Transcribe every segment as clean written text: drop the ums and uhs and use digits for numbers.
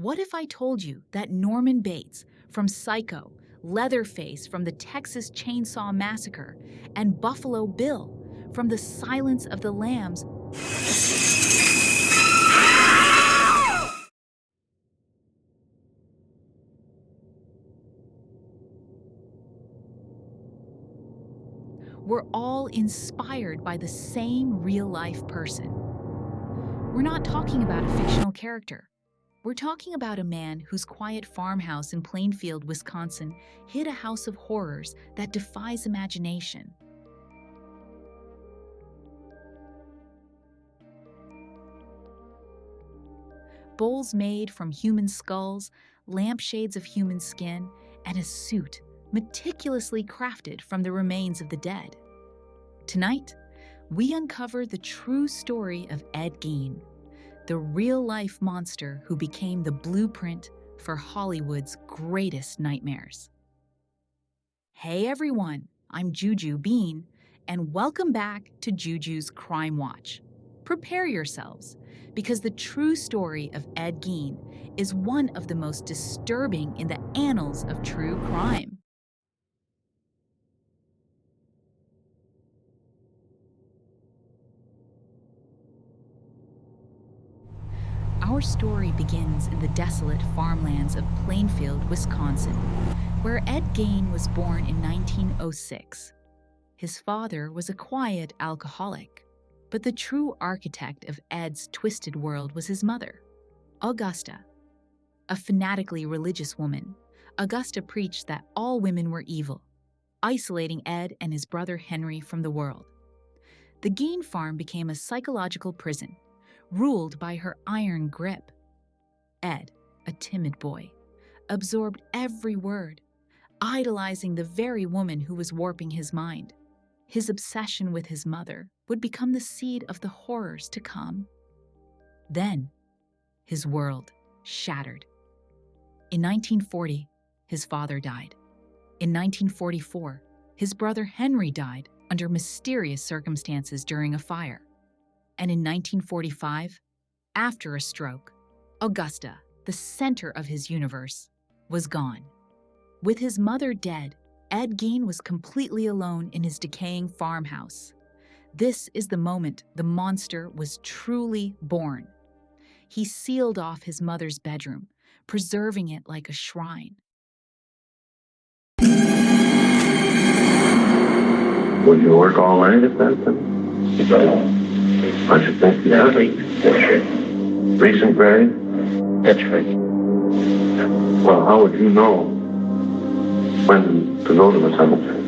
What if I told you that Norman Bates from Psycho, Leatherface from the Texas Chainsaw Massacre, and Buffalo Bill from The Silence of the Lambs were all inspired by the same real-life person? We're not talking about a fictional character. We're talking about a man whose quiet farmhouse in Plainfield, Wisconsin, hid a house of horrors that defies imagination. Bowls made from human skulls, lampshades of human skin, and a suit meticulously crafted from the remains of the dead. Tonight, we uncover the true story of Ed Gein, the real-life monster who became the blueprint for Hollywood's greatest nightmares. Hey everyone, I'm Juju Bean, and welcome back to Juju's Crime Watch. Prepare yourselves, because the true story of Ed Gein is one of the most disturbing in the annals of true crime. Our story begins in the desolate farmlands of Plainfield, Wisconsin, where Ed Gein was born in 1906. His father was a quiet alcoholic, but the true architect of Ed's twisted world was his mother, Augusta. A fanatically religious woman, Augusta preached that all women were evil, isolating Ed and his brother Henry from the world. The Gein farm became a psychological prison, ruled by her iron grip. Ed, a timid boy, absorbed every word, idolizing the very woman who was warping his mind. His obsession with his mother would become the seed of the horrors to come. Then, his world shattered. In 1940, his father died. In 1944, his brother Henry died under mysterious circumstances during a fire. And in 1945, after a stroke, Augusta, the center of his universe, was gone. With his mother dead, Ed Gein was completely alone in his decaying farmhouse. This is the moment the monster was truly born. He sealed off his mother's bedroom, preserving it like a shrine. Would you work all night if that's it? I should think you have. Recent grade? That's right. Well, how would you know when to go to the cemetery?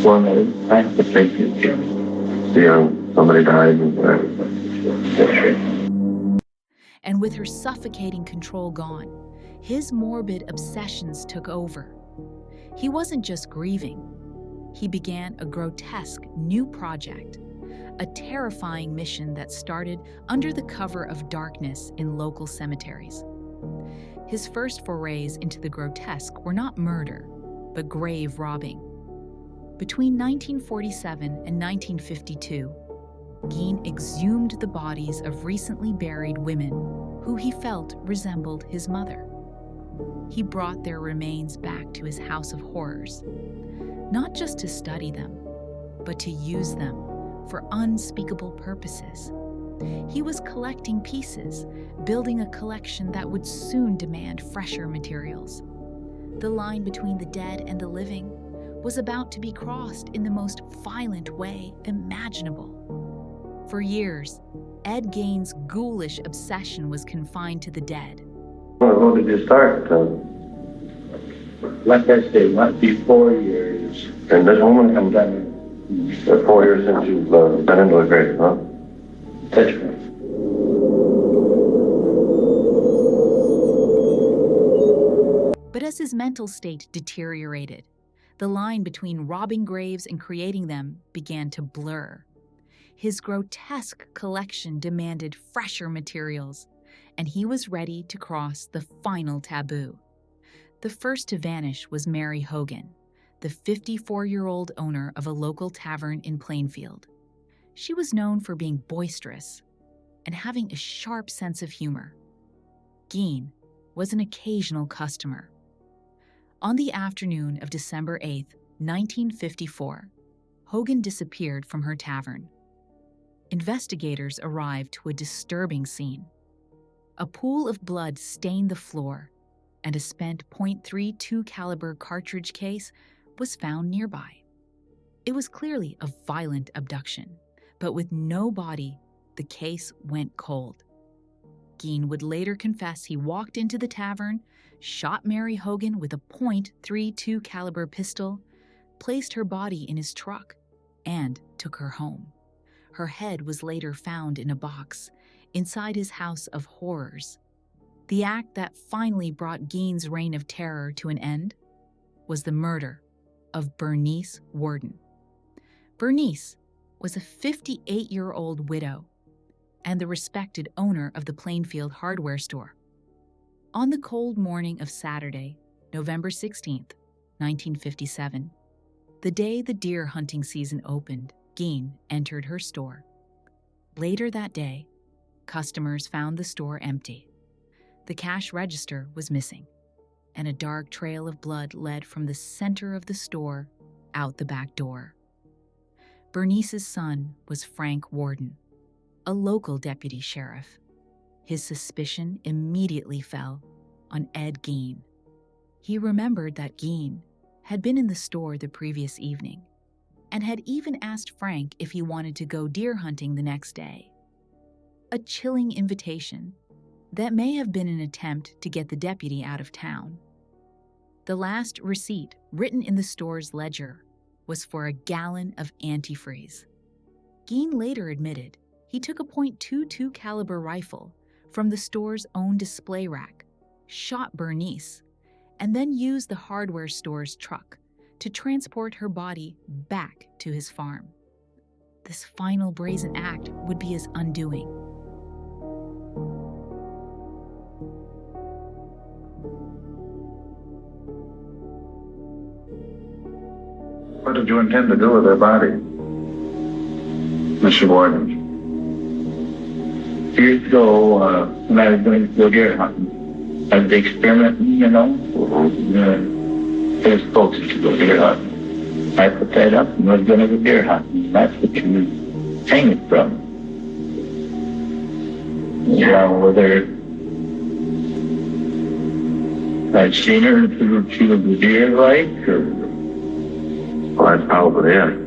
Well, I have to take you to. See, somebody died and That's right. And with her suffocating control gone, his morbid obsessions took over. He wasn't just grieving. He began a grotesque new project, a terrifying mission that started under the cover of darkness in local cemeteries. His first forays into the grotesque were not murder, but grave robbing. Between 1947 and 1952, Gein exhumed the bodies of recently buried women who he felt resembled his mother. He brought their remains back to his house of horrors, not just to study them, but to use them for unspeakable purposes. He was collecting pieces, building a collection that would soon demand fresher materials. The line between the dead and the living was about to be crossed in the most violent way imaginable. For years, Ed Gein's ghoulish obsession was confined to the dead. When did you start? Like I say, not be 4 years. And this woman I'm comes done. 4 years since you've been into the grave, huh? That's right. But as his mental state deteriorated, the line between robbing graves and creating them began to blur. His grotesque collection demanded fresher materials, and he was ready to cross the final taboo. The first to vanish was Mary Hogan, the 54-year-old owner of a local tavern in Plainfield. She was known for being boisterous and having a sharp sense of humor. Gein was an occasional customer. On the afternoon of December 8, 1954, Hogan disappeared from her tavern. Investigators arrived to a disturbing scene. A pool of blood stained the floor, and a spent .32 caliber cartridge case was found nearby. It was clearly a violent abduction, but with no body, the case went cold. Gein would later confess he walked into the tavern, shot Mary Hogan with a .32 caliber pistol, placed her body in his truck, and took her home. Her head was later found in a box inside his house of horrors. The act that finally brought Gein's reign of terror to an end was the murder of Bernice Worden. Bernice was a 58-year-old widow and the respected owner of the Plainfield hardware store. On the cold morning of Saturday, November 16, 1957, the day the deer hunting season opened, Gein entered her store. Later that day, customers found the store empty. The cash register was missing, and a dark trail of blood led from the center of the store out the back door. Bernice's son was Frank Worden, a local deputy sheriff. His suspicion immediately fell on Ed Gein. He remembered that Gein had been in the store the previous evening and had even asked Frank if he wanted to go deer hunting the next day. A chilling invitation that may have been an attempt to get the deputy out of town. The last receipt written in the store's ledger was for a gallon of antifreeze. Gein later admitted he took a .22 caliber rifle from the store's own display rack, shot Bernice, and then used the hardware store's truck to transport her body back to his farm. This final brazen act would be his undoing. What did you intend to do with her body, Mr. Worden? Years ago, when I was going to go deer hunting, I was experimenting, you know. There's folks to go deer hunting. I put that up and was going to go deer hunting. That's what she was hanging from. You know, whether I'd seen her and she was a deer like, or... Well, that's probably it.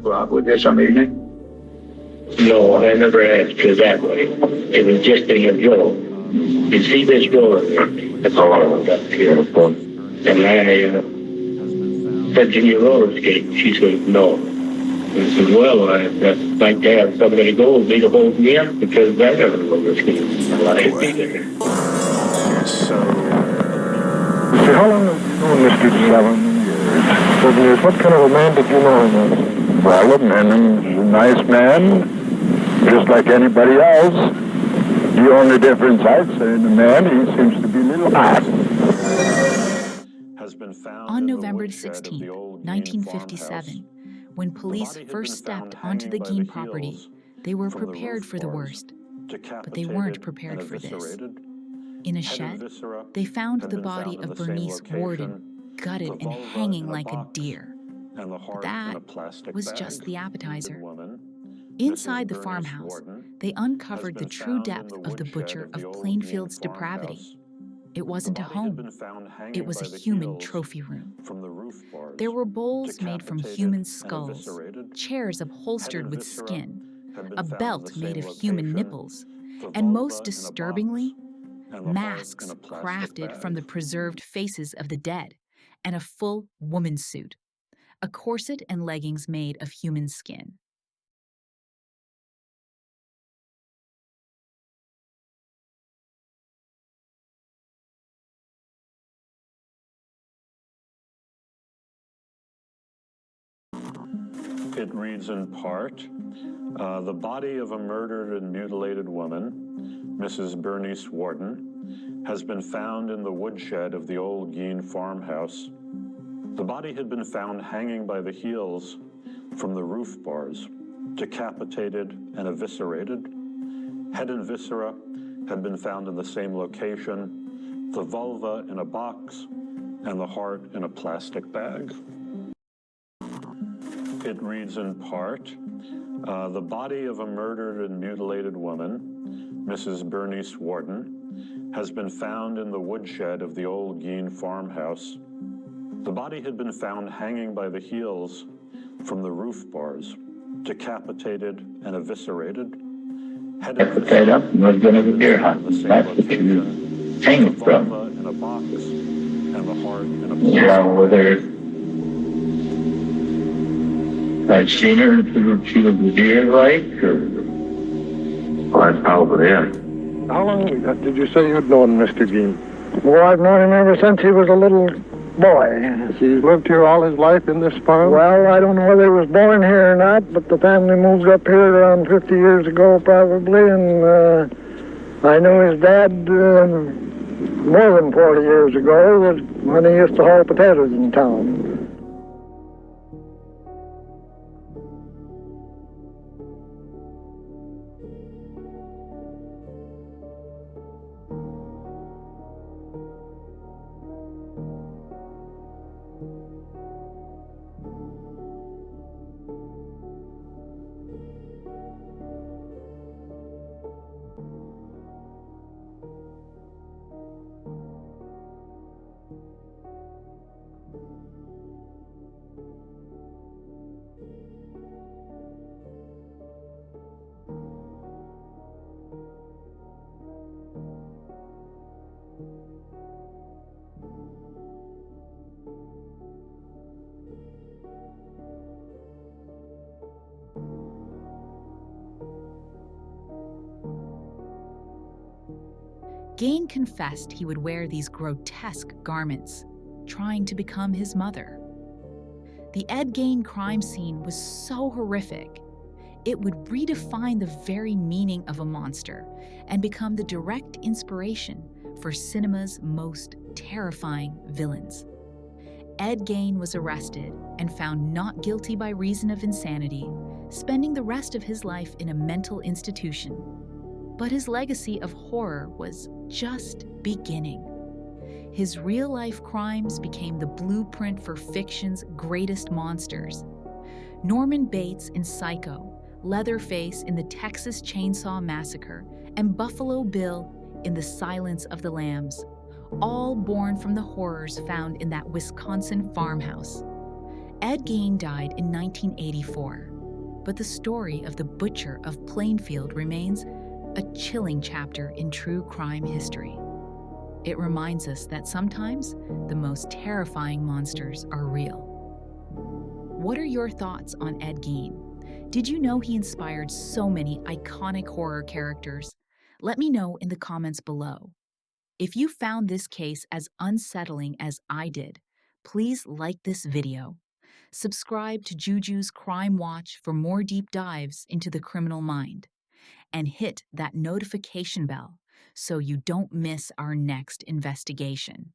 Go out with you some evening? No, I never asked her that way. It was just a joke. You see this door there? That's all I was up here. And I said, "Can you roller skate?" She said, "No." I said, "Well, I'd like to have somebody go with me to hold me up because I never roller skate." I'd be there. So, how long have you known Mr. 7 years? 7 years. What kind of a man did you know him as? Well, a man, he's a nice man, just like anybody else. The only difference I'd say in the man, he seems to be a little hot. On November 16, 1957, when police first stepped onto the Gein property, they were prepared for the worst, but they weren't prepared for this. In a shed, they found the body of Bernice Worden, gutted and hanging like a deer. But that was just the appetizer. Inside the farmhouse, they uncovered the true depth of the Butcher of Plainfield's depravity. It wasn't a home. It was a human trophy room. There were bowls made from human skulls, chairs upholstered with skin, a belt made of human nipples, and most disturbingly, masks crafted from the preserved faces of the dead, and a full woman's suit, a corset and leggings made of human skin. It reads in part, the body of a murdered and mutilated woman, Mrs. Bernice Worden, has been found in the woodshed of the old Gein farmhouse. The body had been found hanging by the heels from the roof bars, decapitated and eviscerated. Head and viscera had been found in the same location, the vulva in a box, and the heart in a plastic bag. It reads in part, the body of a murdered and mutilated woman, Mrs. Bernice Worden, has been found in the woodshed of the old Gein farmhouse. The body had been found hanging by the heels from the roof bars, decapitated and eviscerated. Head and Fed up and was going to the deer hunt. That's what she was hanging from. in a box, and the heart in a Yeah, whether I'd seen her and she was a deer like, or... Well, that's probably it. How long did you say you'd known Mr. Gein? Well, I've known him ever since he was a little boy. He's lived here all his life in this farm? Well, I don't know whether he was born here or not, but the family moved up here around 50 years ago, probably, and I knew his dad more than 40 years ago when he used to haul potatoes in town. Gein confessed he would wear these grotesque garments, trying to become his mother. The Ed Gein crime scene was so horrific, it would redefine the very meaning of a monster and become the direct inspiration for cinema's most terrifying villains. Ed Gein was arrested and found not guilty by reason of insanity, spending the rest of his life in a mental institution. But his legacy of horror was just beginning. His real-life crimes became the blueprint for fiction's greatest monsters. Norman Bates in Psycho, Leatherface in the Texas Chainsaw Massacre, and Buffalo Bill in The Silence of the Lambs, all born from the horrors found in that Wisconsin farmhouse. Ed Gein died in 1984, but the story of the Butcher of Plainfield remains a chilling chapter in true crime history. It reminds us that sometimes the most terrifying monsters are real. What are your thoughts on Ed Gein? Did you know he inspired so many iconic horror characters? Let me know in the comments below. If you found this case as unsettling as I did, please like this video. Subscribe to Juju's Crime Watch for more deep dives into the criminal mind. And hit that notification bell so you don't miss our next investigation.